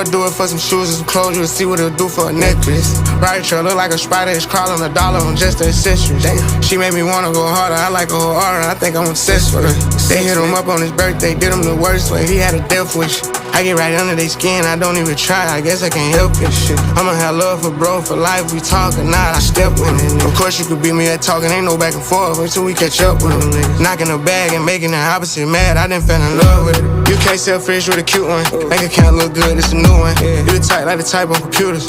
wanna do it for some shoes and some clothes, you'll see what it'll do for a necklace. Right trail look like a spider, it's crawling $1 on just the accessories. Damn. She made me wanna go harder, I like her whole aura, I think I'm obsessed with her. They hit him up on his birthday, did him the worst way, he had a death wish. I get right under their skin, I don't even try, I guess I can't help it. Shit. I'ma have love for bro, for life, we talk or not, I step with it. Of course you could beat me at talking, ain't no back and forth until we catch up with them niggas. Knocking the bag and making the opposite mad, I done fell in love with it. You can't sell fish with a cute one, bank account look good, it's a new one. You the type like the type on computers.